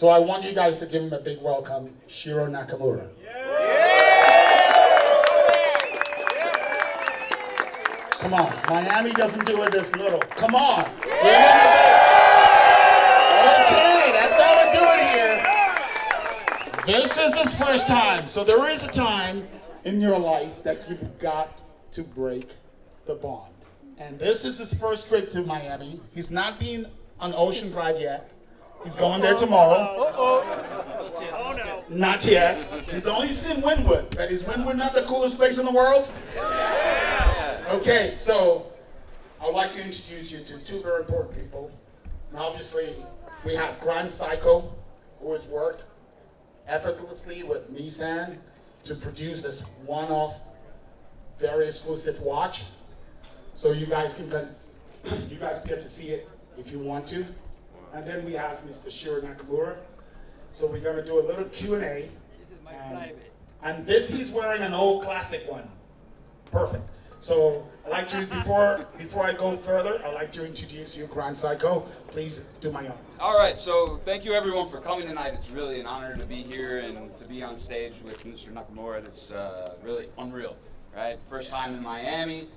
So I want you guys to give him a big welcome, Shiro Nakamura. Come on, Miami doesn't do it this little. Come on. Okay, that's how we're doing here. This is his first time. So there is a time in your life that you've got to break the bond. And this is his first trip to Miami. He's not been on Ocean Drive yet. He's going there tomorrow. Oh no. Not yet. He's only seen Wynwood. But is Wynwood not the coolest place in the world? Okay, so I'd like to introduce you to two very important people. And obviously, we have Grand Seiko, who has worked effortlessly with Nissan to produce this one-off, very exclusive watch. So you guys get to see it if you want to. And then we have Mr. Shiro Nakamura. So we're going to do a little Q&A. This is my private. And this, he's wearing an old classic one. Perfect. So I'd like to, before I go further, I'd like to introduce you, Grand Seiko. Please do my own. All right, so thank you everyone for coming tonight. It's really an honor to be here and to be on stage with Mr. Nakamura. That's really unreal, right? First time in Miami,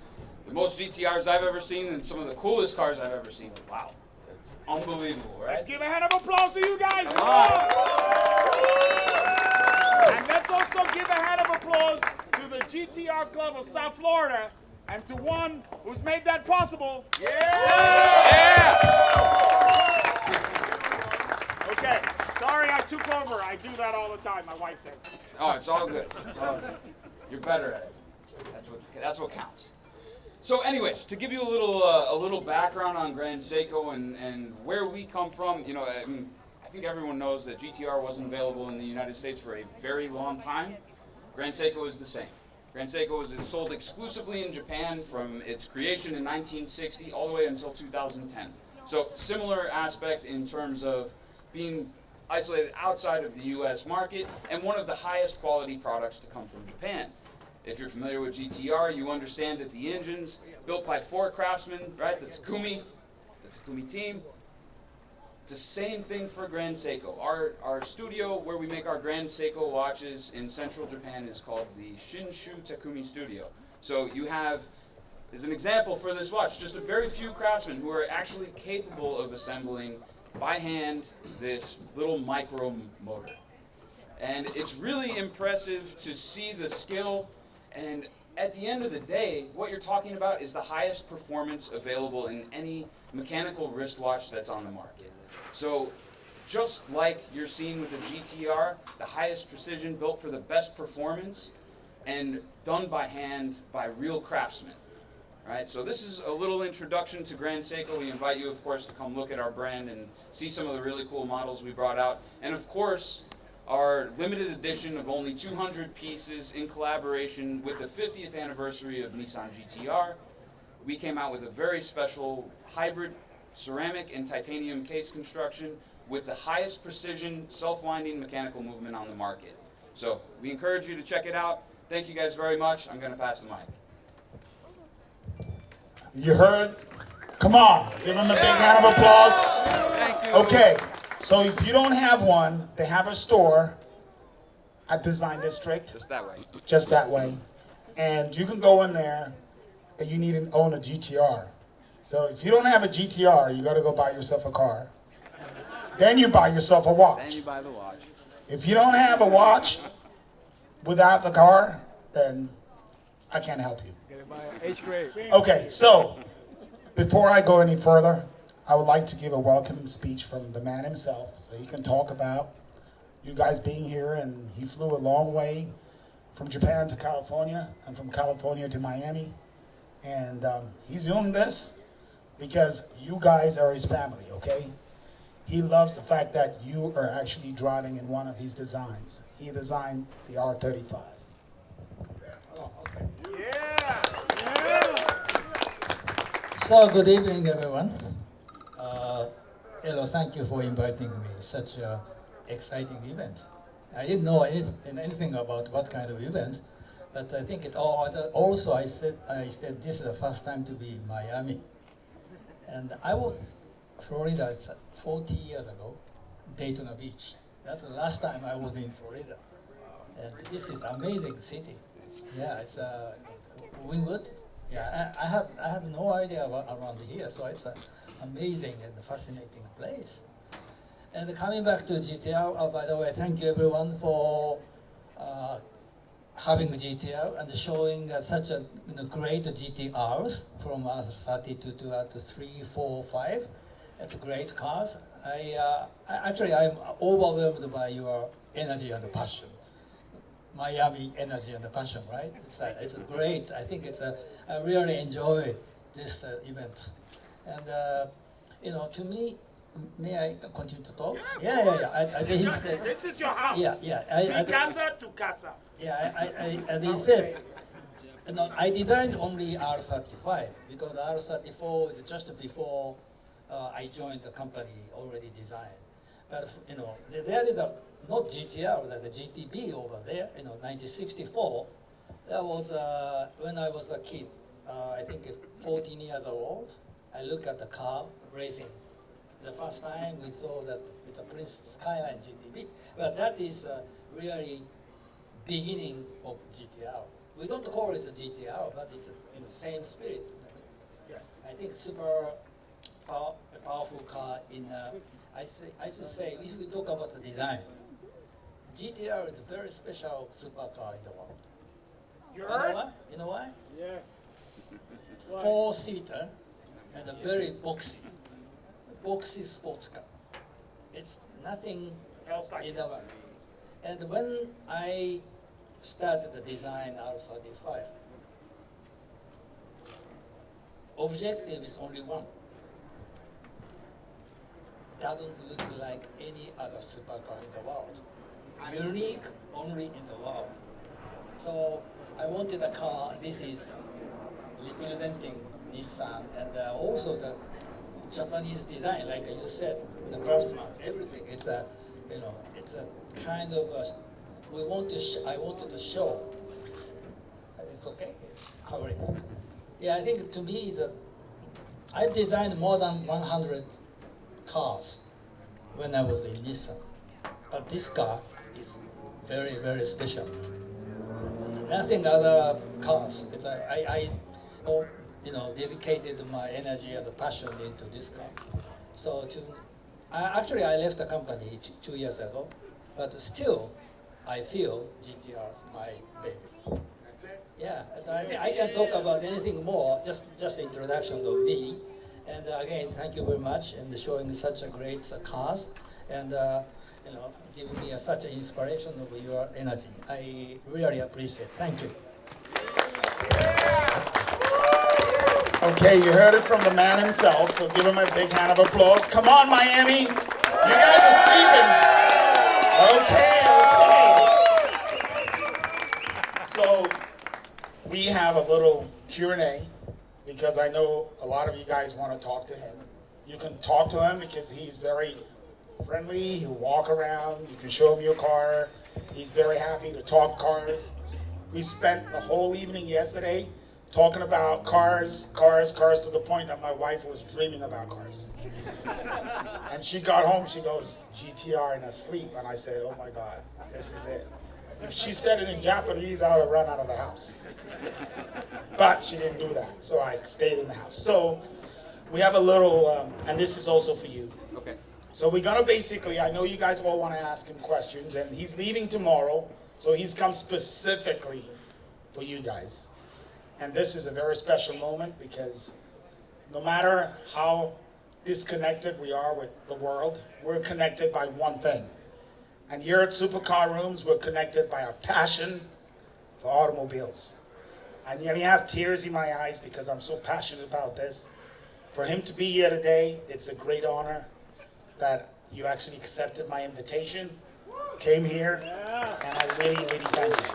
the most GTRs I've ever seen and some of the coolest cars I've ever seen. Wow, it's unbelievable, right? Let's give a hand of applause to you guys. Come on. And let's also give a hand of applause to the GTR Club of South Florida and to one who's made that possible. Yeah! Okay, sorry I took over. I do that all the time, my wife says. Oh, it's all good. It's all good. You're better at it. That's what counts. So anyways, to give you a little background on Grand Seiko and where we come from, you know, I mean, I think everyone knows that GTR wasn't available in the United States for a very long time. Grand Seiko is the same. Grand Seiko was sold exclusively in Japan from its creation in 1960 all the way until 2010. So similar aspect in terms of being isolated outside of the US market and one of the highest quality products to come from Japan. If you're familiar with GTR, you understand that the engines built by 4 craftsmen, right? The Takumi team. It's the same thing for Grand Seiko. Our studio where we make our Grand Seiko watches in central Japan is called the Shinshu Takumi Studio. So you have, as an example for this watch, just a very few craftsmen who are actually capable of assembling by hand this little micro motor. And it's really impressive to see the skill, and at the end of the day, what you're talking about is the highest performance available in any mechanical wristwatch that's on the market. So just like you're seeing with the GTR, the highest precision built for the best performance and done by hand by real craftsmen. Right? So this is a little introduction to Grand Seiko. We invite you, of course, to come look at our brand and see some of the really cool models we brought out. And of course, our limited edition of only 200 pieces in collaboration with the 50th anniversary of Nissan GTR. We came out with a very special hybrid ceramic and titanium case construction with the highest precision self-winding mechanical movement on the market. So we encourage you to check it out. Thank you guys very much. I'm going to pass the mic. You heard? Come on, give him a big round of applause. Thank you. Okay, so if you don't have one, they have a store at Design District. Just that way. Just that way. And you can go in there and you need to own a GTR. So if you don't have a GTR, you got to go buy yourself a car. Then you buy yourself a watch. Then you buy the watch. If you don't have a watch without the car, then I can't help you. Okay, so before I go any further, I would like to give a welcome speech from the man himself so he can talk about you guys being here, and he flew a long way from Japan to California and from California to Miami, and he's doing this because you guys are his family, okay? He loves the fact that you are actually driving in one of his designs. He designed the R35. So good evening, everyone. Hello, thank you for inviting me. Such an exciting event. I didn't know anything about what kind of event, but I think it all. Also, I said this is the first time to be in Miami, and I was Florida 40 years ago, Daytona Beach. That's the last time I was in Florida. And this is amazing city. Yeah, it's Wynwood. Yeah, I have no idea about around here, so it's an amazing and fascinating place. And coming back to GTR, by the way, thank you everyone for having GTR and showing such a great GTRs from R32 to 3, 4, 5. It's great cars. I'm overwhelmed by your energy and passion. Miami energy and passion, right? It's great. I think I really enjoy this event. And to me, may I continue to talk? Yeah. This is your house. Yeah. Casa to casa. Yeah, as he said, I designed only R35 because R34 is just before I joined the company already designed. But there is not GTR, like a GTB over there. 1964. That was when I was a kid. I think 14 years old. I looked at the car racing. The first time we saw that it's a Prince Skyline GTB, but that is really beginning of GTR. We don't call it a GTR, but it's same spirit. Yes. I think super powerful car in. I should say if we talk about the design, GTR is a very special supercar in the world. You heard? You know why? Yeah. 4-seater and a very boxy sports car. It's nothing Else like in the world. And when I started the design R35, objective is only one. Doesn't look like any other supercar in the world. Unique only in the world. So I wanted a car. This is representing Nissan and also the Japanese design, like you said, the craftsman, everything. It's a kind of I wanted to show. It's okay. Hurry. Yeah, I think to me I've designed more than 100 cars when I was in Nissan, but this car is very, very special. Nothing other cars. I dedicated my energy and passion into this car. So I left the company 2 years ago, but still I feel GTR is my baby. That's it. Yeah, and I can talk about anything more, just introduction of me. And again, thank you very much and showing such a great cars and giving me such an inspiration of your energy. I really appreciate it. Thank you. Okay, you heard it from the man himself, so give him a big hand of applause. Come on, Miami. You guys are sleeping. Okay. So we have a little Q&A because I know a lot of you guys want to talk to him. You can talk to him because he's very friendly. He'll walk around. You can show him your car. He's very happy to talk cars. We spent the whole evening yesterday talking about cars to the point that my wife was dreaming about cars. And she got home, she goes, GTR in her sleep. And I said, oh my God, this is it. If she said it in Japanese, I would have run out of the house. But she didn't do that, so I stayed in the house. So we have a little, and this is also for you. Okay. So we're gonna basically, I know you guys all wanna ask him questions, and he's leaving tomorrow, so he's come specifically for you guys. And this is a very special moment because no matter how disconnected we are with the world, we're connected by one thing. And here at Supercar Rooms, we're connected by a passion for automobiles. I nearly have tears in my eyes because I'm so passionate about this. For him to be here today, it's a great honor that you actually accepted my invitation, came here, and I really, really thank you.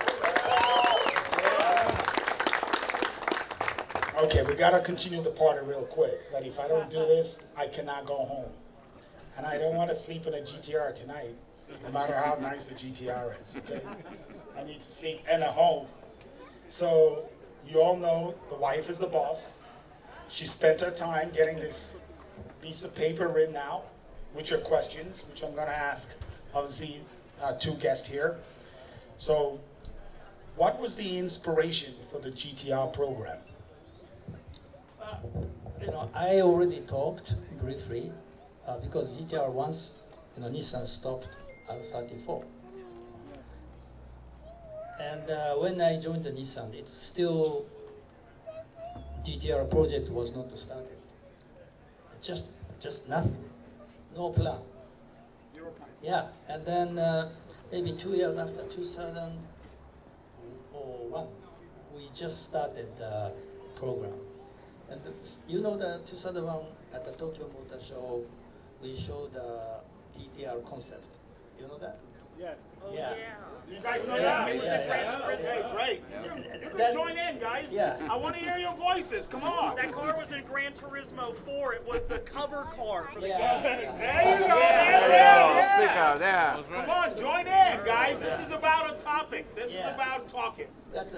Okay, we gotta continue the party real quick, but if I don't do this, I cannot go home. And I don't wanna sleep in a GTR tonight, no matter how nice the GTR is, okay? I need to sleep in a home. So, you all know the wife is the boss. She spent her time getting this piece of paper written out, with your questions, which I'm going to ask, obviously, two guests here. So, what was the inspiration for the GTR program? I already talked briefly because GTR once, Nissan stopped R34. And when I joined the Nissan, it's still GTR project was not started. Just nothing, no plan. 0 plan. Yeah, and then maybe 2 years after 2001, we just started the program. And the 2001 at the Tokyo Motor Show, we showed the GTR concept. You know that? Yeah. Yeah. You guys know Yeah, that? yeah. Hey, great. You can join in, guys. Yeah. I want to hear your voices. Come on. That car was in Gran Turismo 4. It was the cover car for the game. There you go. That's it. Yeah. Come on, join in, guys. This is about a topic. This is Yeah. about talking. That's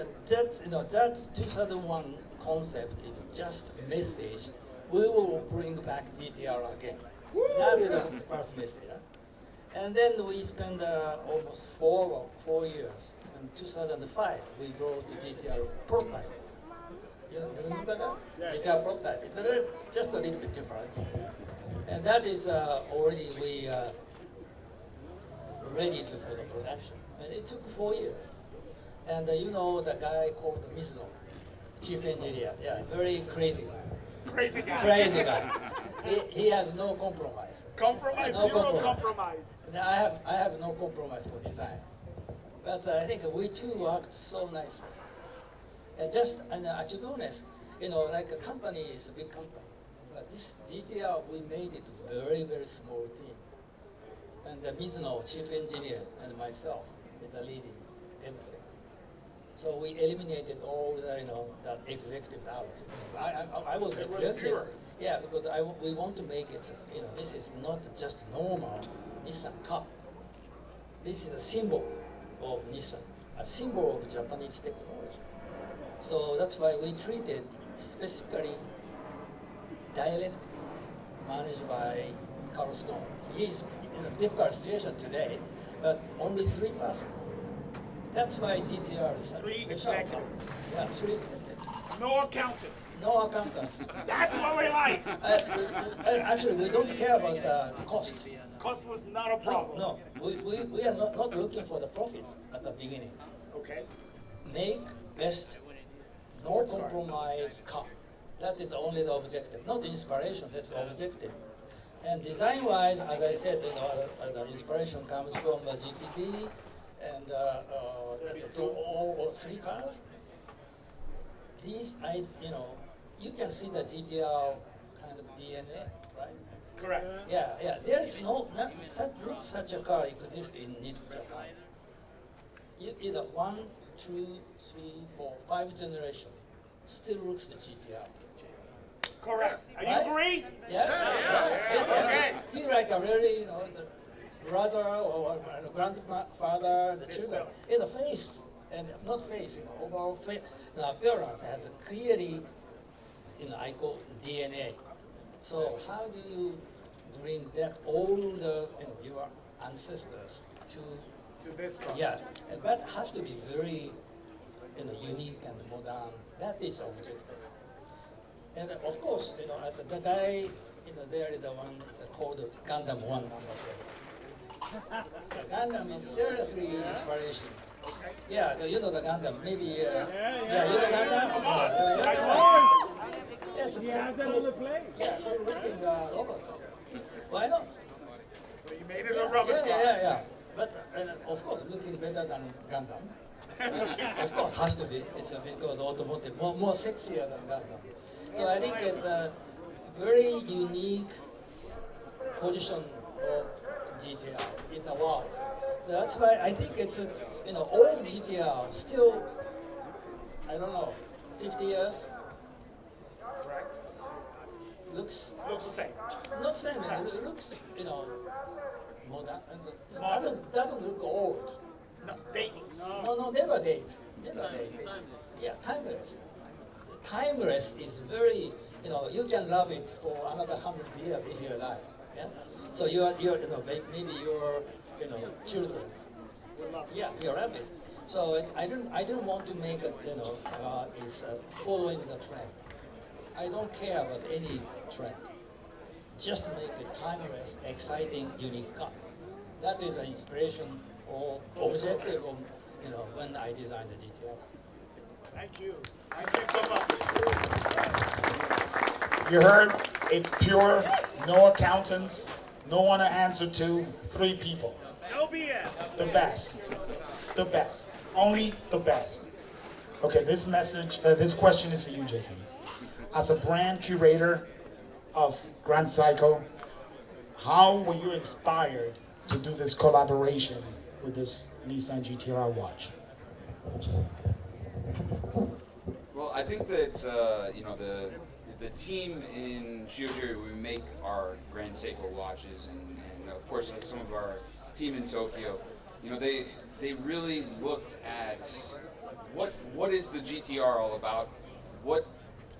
2001 concept is just a message. We will bring back GTR again. That is the first message. Huh? And then we spent almost four years. In 2005, we brought the GTR prototype. You remember that? GTR prototype. It's just a little bit different. And that is already we ready for the production. And it took 4 years. And the guy called Mizuno, chief engineer. Yeah, very crazy guy. Crazy guy. Crazy guy. He has no compromise. Compromise. No Zero compromise. compromise. And I have no compromise for design. But I think we two worked so nicely. And to be honest, like a company is a big company. But this GTR, we made it very, very small team. And Mizuno, chief engineer, and myself, is leading everything. So we eliminated all that executive out. I was It was executive. pure. Yeah, because we want to make it, this is not just normal Nissan car. This is a symbol of Nissan, a symbol of Japanese technology. So that's why we treated specifically direct managed by Carlos Stone. He is in a difficult situation today, but only 3 person. That's why GTR is such a 3 special car. executives. Yeah, 3 executives. No accountants. No accountants. That's what we like. Actually, we don't care about the cost. Cost was not a problem. No, we are not looking for the profit at the beginning. Okay. Make best, no compromise car. That is only the objective, not the inspiration, that's the objective. And design-wise, as I said, the inspiration comes from GTB and all 3 cars. These, you can see the GTR kind of DNA, right? Correct. Yeah. There is not such a car exists in Japan. Either 1, 2, 3, 4, 5 generation still looks the GTR. Correct. Are you Right? agree? Yeah. Okay. Feel like a really, the brother or grandfather, the children, the face and not face, overall face, the appearance has a clearly, I call DNA. So how do you bring that all the, your ancestors to, To this car. yeah, and that has to be very, unique and modern. That is objective. And of course, the guy, there is the one that's called Gundam 1 number plate. The Gundam is seriously inspiration. Okay. Yeah, the Gundam, maybe, you know Gundam? Yeah, it's a cool play. yeah, cool looking robot. Why not? So you made it a rubber car. Yeah. But of course, looking better than Gundam. Of course, has to be. It's because automotive more sexier than Gundam. So I think it's a very unique position of GTR in the world. So that's why I think it's all GTR still, I don't know, 50 years Correct. looks Looks the same. not same. It looks modern. And it doesn't look old. No, dates. No, never date. Never date. Yeah, timeless. Timeless is very, you can love it for another 100 years if you're alive. Yeah? So maybe your children will love. Yeah, your rabbit. So I don't want to make it is following the trend. I don't care about any trend. Just make a timeless, exciting, unique car. That is the inspiration or objective of when I designed the GTR. Thank you. Thank you so much. You heard? It's pure, no accountants, no one to answer to, 3 people. No BS. The best. The best. Only the best. Okay, this question is for you, JK. As a brand curator of Grand Seiko, how were you inspired to do this collaboration with this Nissan GTR watch? Well, I think that the team in Shiro, we make our Grand Seiko watches, and of course some of our team in Tokyo, they really looked at what is the GTR all about, what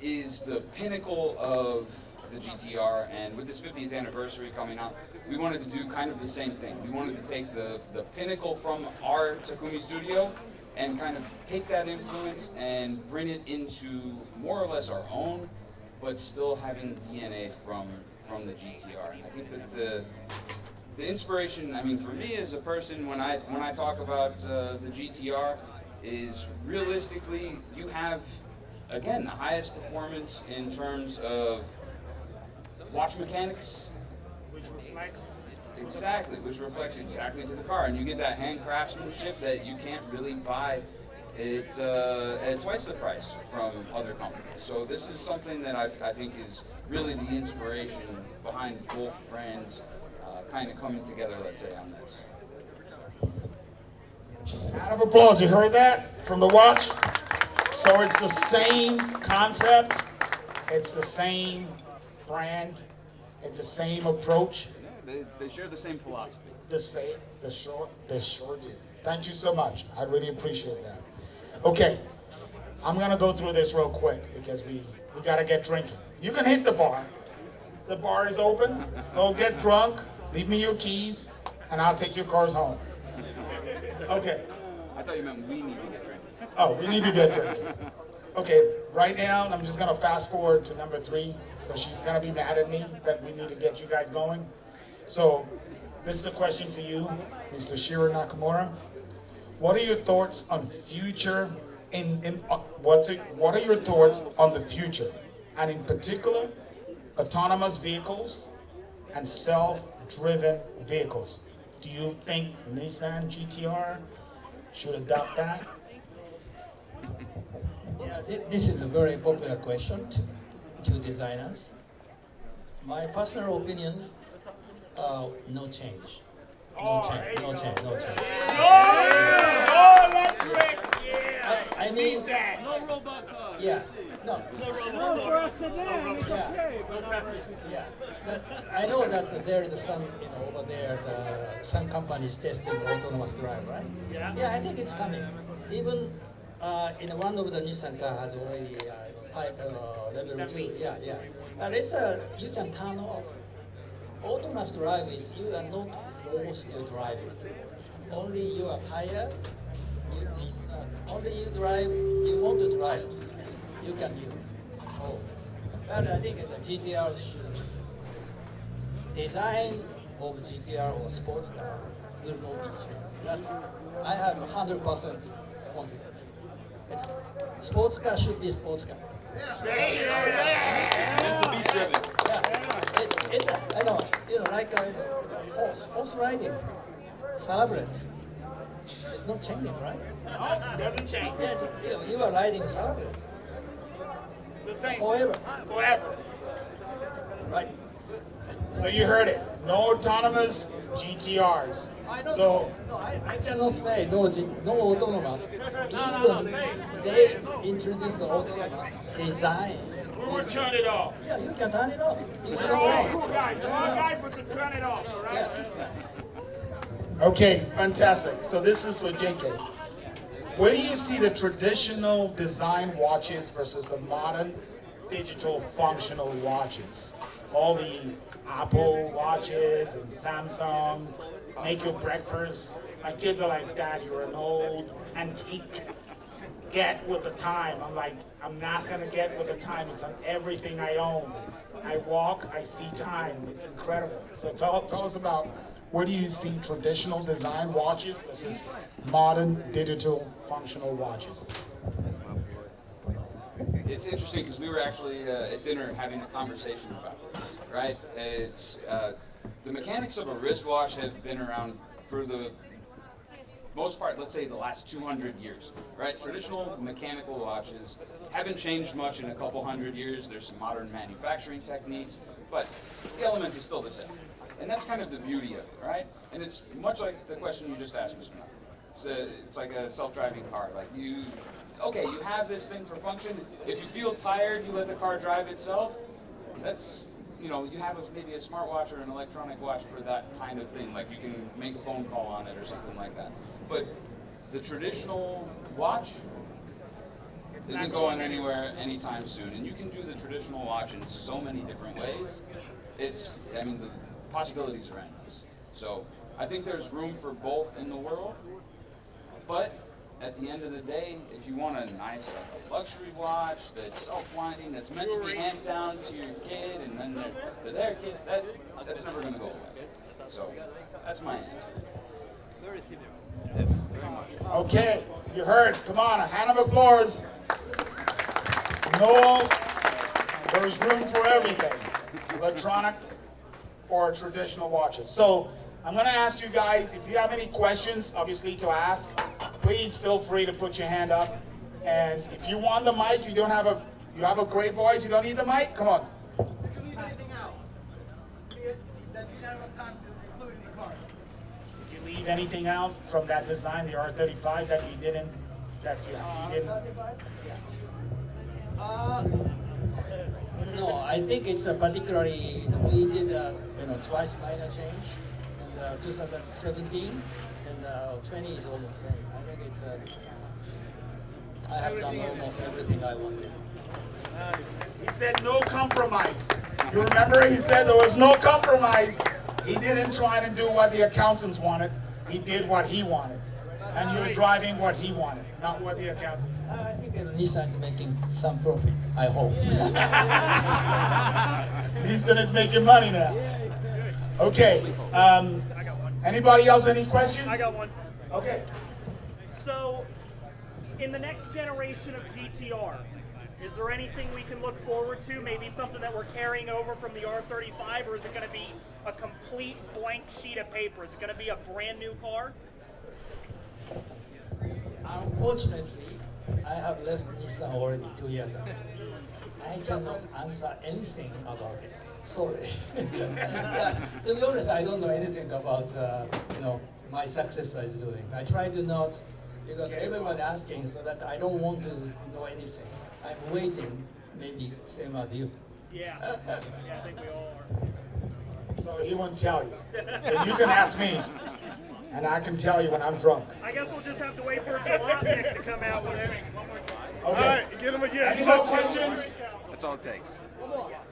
is the pinnacle of the GTR, and with this 50th anniversary coming out, we wanted to do kind of the same thing. We wanted to take the pinnacle from our Takumi studio and kind of take that influence and bring it into more or less our own, but still having DNA from the GTR. And I think that the inspiration, I mean, for me as a person, when I talk about the GTR, is realistically you have, again, the highest performance in terms of watch mechanics. Which reflects. Exactly, which reflects exactly to the car, and you get that hand craftsmanship that you can't really buy it at twice the price from other companies. So this is something that I think is really the inspiration behind both brands kind of coming together, let's say, on this. Round of applause, you heard that from the watch? So it's the same concept, it's the same brand, it's the same approach. Yeah, they share the same philosophy. They sure do. Thank you so much. I really appreciate that. Okay, I'm gonna go through this real quick because we gotta get drinking. You can hit the bar. The bar is open. Go get drunk. Leave me your keys, and I'll take your cars home. Okay. I thought you meant we need to get drinking. Oh, we need to get drinking. Okay, right now I'm just gonna fast forward to number 3. So she's gonna be mad at me, but we need to get you guys going. So this is a question for you, Mr. Shiro Nakamura. What are your thoughts on future? What are your thoughts on the future, and in particular, autonomous vehicles and self-driven vehicles? Do you think Nissan GTR should adopt that? Yeah, this is a very popular question to designers. My personal opinion, no change. No change. Oh, that's right. Yeah. I mean, No robot car. yeah, no. For us today, it's okay. But Yeah, I know that there is some, over there, some companies testing autonomous drive, right? Yeah. Yeah, I think it's coming. Even in one of the Nissan car has already level 2. Yeah. But it's you can turn off. Autonomous drive is you are not forced to drive it. Only you are tired. Only you drive. You want to drive. You can use it. Oh, but I think the GTR should design of GTR or sports car will not be changed. I have 100% confidence. Sports car should be sports car. Meant to be driven. I know, like horse riding, celebrate. It's not changing, right? No, it doesn't change. Yeah, you are riding celebrate It's the same. forever, Forever. right? So you heard it. No autonomous GTRs. So I cannot say no autonomous. Even they introduced the autonomous design. We will turn it off. Yeah, you can turn it off. You We're can all turn cool it guys. We're all guys, but to turn it off, all right? okay, fantastic. So this is for JK. Where do you see the traditional design watches versus the modern digital functional watches? All the Apple watches and Samsung, make your breakfast. My kids are like, Dad, you're an old antique. Get with the time. I'm like, I'm not gonna get with the time. It's on everything I own. I walk, I see time. It's incredible. So tell us about, where do you see traditional design watches versus modern digital functional watches? It's interesting because we were actually at dinner having a conversation about this, right? It's the mechanics of a wristwatch have been around for the most part, let's say the last 200 years, right? Traditional mechanical watches haven't changed much in a couple hundred years. There's some modern manufacturing techniques, but the element is still the same. And that's kind of the beauty of it, right? And it's much like the question you just asked, Mr. Miller. It's like a self-driving car. Like you have this thing for function. If you feel tired, you let the car drive itself. That's, you have maybe a smartwatch or an electronic watch for that kind of thing. Like you can make a phone call on it or something like that. But the traditional watch isn't going anywhere anytime soon. And you can do the traditional watch in so many different ways. The possibilities are endless. So I think there's room for both in the world. But at the end of the day, if you want a nice luxury watch that's self-winding, that's meant to be handed down to your kid and then to their kid, that's never going to go away. So that's my answer. Yes, very much. Okay, you heard. Come on, a hand of applause. No, there's room for everything. Electronic or traditional watches. So I'm going to ask you guys, if you have any questions, obviously, to ask, please feel free to put your hand up. And if you want the mic, you have a great voice, you don't need the mic, come on. You can leave anything out that you don't have enough time to include in the car. Did you leave anything out from that design, the R35, that you didn't? No, I think it's particularly, we did twice minor change in 2017, and 20 is almost same. I think it's, I have done almost everything I wanted. He said no compromise. You remember he said there was no compromise. He didn't try to do what the accountants wanted. He did what he wanted. And you're driving what he wanted, not what the accountants wanted. I think Nissan is making some profit, I hope. Nissan is making money now. Okay. Anybody else, any questions? I got one. Okay. So, in the next generation of GTR, is there anything we can look forward to? Maybe something that we're carrying over from the R35, or is it going to be a complete blank sheet of paper? Is it going to be a brand new car? Unfortunately, I have left Nissan already 2 years ago. I cannot answer anything about it. Sorry. Yeah, to be honest, I don't know anything about my successor is doing. I try to not, because everyone asking, so that I don't want to know anything. I'm waiting, maybe same as you. Yeah. Yeah, I think we all are. So he won't tell you. But you can ask me, and I can tell you when I'm drunk. I guess we'll just have to wait for Jalopnik to come out with it. Okay. All right, get him again. Any more questions? That's all it takes.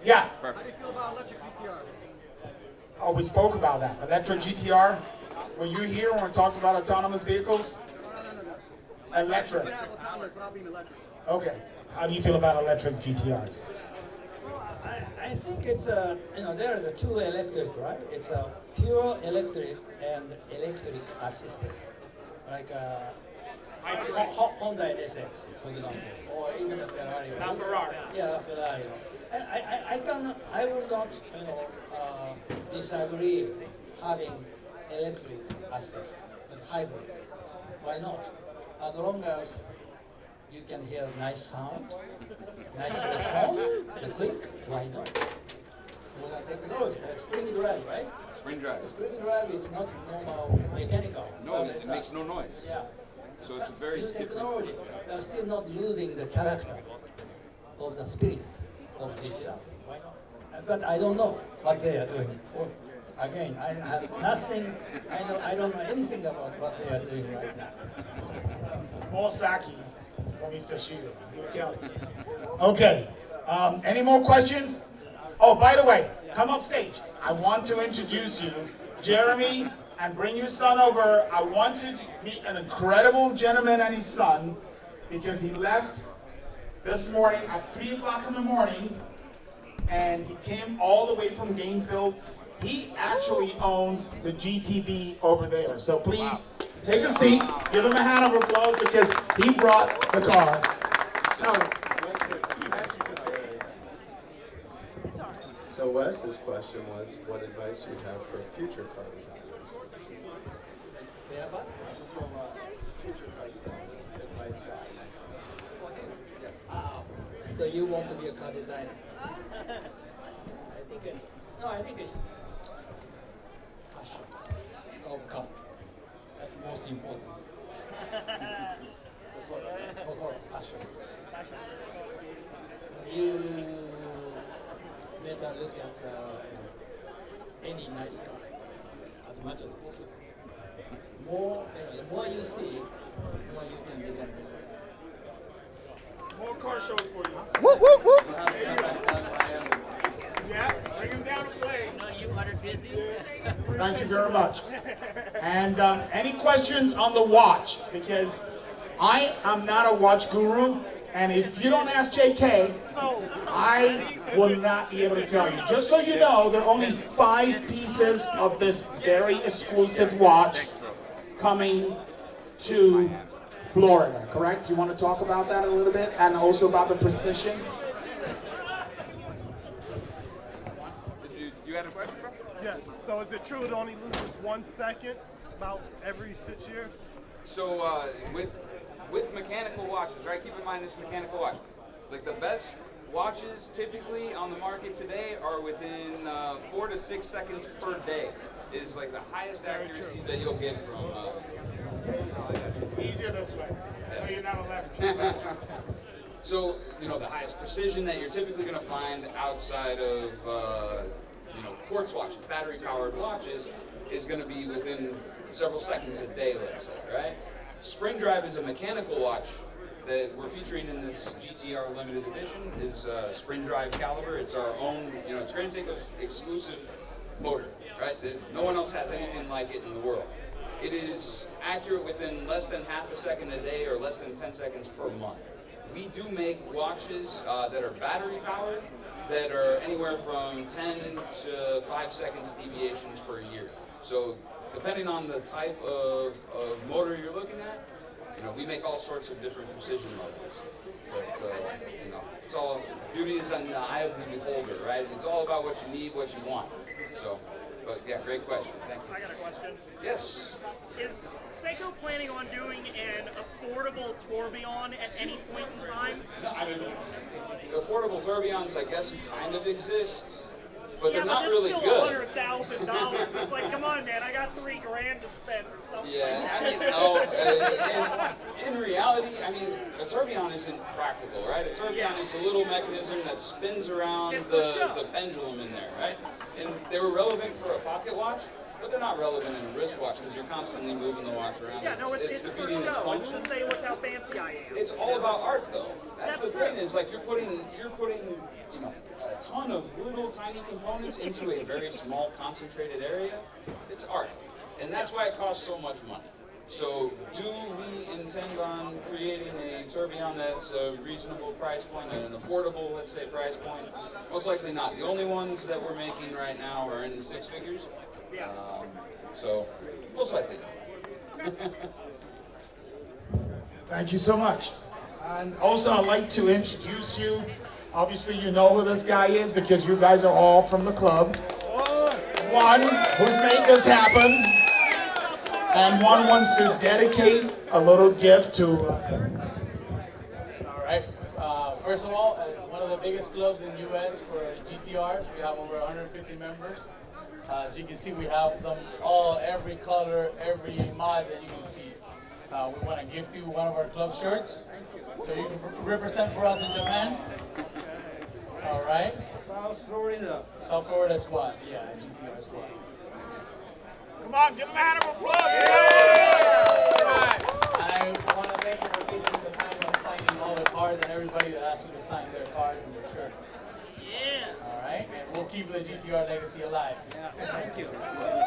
Yeah. How do you feel about electric GTR? Oh, we spoke about that. Electric GTR. Were you here when we talked about autonomous vehicles? No. Electric. You can have autonomous without being electric. Okay. How do you feel about electric GTRs? Well, I think it's there is a two electric, right? It's a pure electric and electric assisted, like Honda NSX, for example, or even a Ferrari. Not Ferrari. Yeah, Ferrari. And I will not, disagree having electric assist, but hybrid. Why not? As long as you can hear nice sound, nice response, and quick, why not? With a technology, like spring drive, right? Spring drive. Spring drive is not normal mechanical. No, it makes no noise. Yeah. So it's a very new different. technology. We are still not losing the character of the spirit of GTR. Why not? But I don't know what they are doing. Again, I have nothing. I don't know anything about what they are doing right now. Mosaki from Mr. Shiro. He will tell you. Okay. Any more questions? Oh, by the way, come up stage. I want to introduce you, Jeremy, and bring your son over. I want to meet an incredible gentleman and his son, because he left this morning at 3 o'clock in the morning, and he came all the way from Gainesville. He actually owns the GTB over there. So please take a seat, give him a hand of applause, because he brought the car. So Wes's question was, what advice you have for future car designers? Yeah, but Just from future car designers, advice guidance. Yes. so you want to be a car designer? I think it's passion, overcome. That's most important. Passion. You better look at any nice car as much as possible. The more you see, the more you can design it. More car shows for you. Yeah, bring him down to play. No, you 100 busy. Thank you very much. And any questions on the watch? Because I am not a watch guru, and if you don't ask JK, I will not be able to tell you. Just so you know, there are only 5 pieces of this very exclusive watch coming to Florida, correct? You want to talk about that a little bit, and also about the precision? You had a question, bro? Yeah, so is it true it only loses 1 second about every 6 years? So with mechanical watches, right? Keep in mind this mechanical watch. Like the best watches typically on the market today are within 4 to 6 seconds per day. Is like the highest accuracy that you'll get from. Easier this way. No, you're not a lefty. So the highest precision that you're typically going to find outside of quartz watches, battery-powered watches, is going to be within several seconds a day, let's say, right? Spring Drive is a mechanical watch that we're featuring in this GTR limited edition. Is Spring Drive caliber. It's our own, it's Grand Seiko's exclusive motor, right? No one else has anything like it in the world. It is accurate within less than half a second a day or less than 10 seconds per month. We do make watches that are battery powered that are anywhere from 10 to 5 seconds deviations per year. So depending on the type of motor you're looking at, we make all sorts of different precision motors. But it's all, beauty is in the eye of the beholder, right? It's all about what you need, what you want. So, but yeah, great question. Thank you. I got a question. Yes. Is Seiko planning on doing an affordable tourbillon at any point in time? No, I mean, affordable tourbillons, I guess, kind of exist, but they're not really still good. $100,000. It's like, come on, man, I got $3,000 to spend or something. Yeah, like I that. mean, no. In reality, I mean, a tourbillon isn't practical, right? A tourbillon is a little mechanism that spins around It's for show. the pendulum in there, right? And they were relevant for a pocket watch, but they're not relevant in a wristwatch because you're constantly moving the watch around. Yeah, no, it's for defeating its show. It's function. to say, look how fancy I am. It's all about art, though. That's the That's thing. Is like you're putting a ton of little tiny components into a very small concentrated area. It's art, and that's why it costs so much money. So, do we intend on creating a tourbillon that's a reasonable price point and an affordable, let's say, price point? Most likely not. The only ones that we're making right now are in the 6 figures. Yeah. So, most likely not. Thank you so much. And also, I'd like to introduce you. Obviously, you know who this guy is because you guys are all from the club. One who's made this happen, and one wants to dedicate a little gift to. All right. First of all, as one of the biggest clubs in U.S. for GTRs, we have over 150 members. As you can see, we have them all, every color, every mod that you can see. We want to gift you one of our club shirts, so you can represent for us in Japan. All right. South Florida. South Florida squad, yeah, GTR squad. Come on, give him a hand of applause. And I want to thank you for taking the time and signing all the cards and everybody that asked me to sign their cards and their shirts. Yeah. All right, and we'll keep the the GTR legacy alive. Yeah, thank you.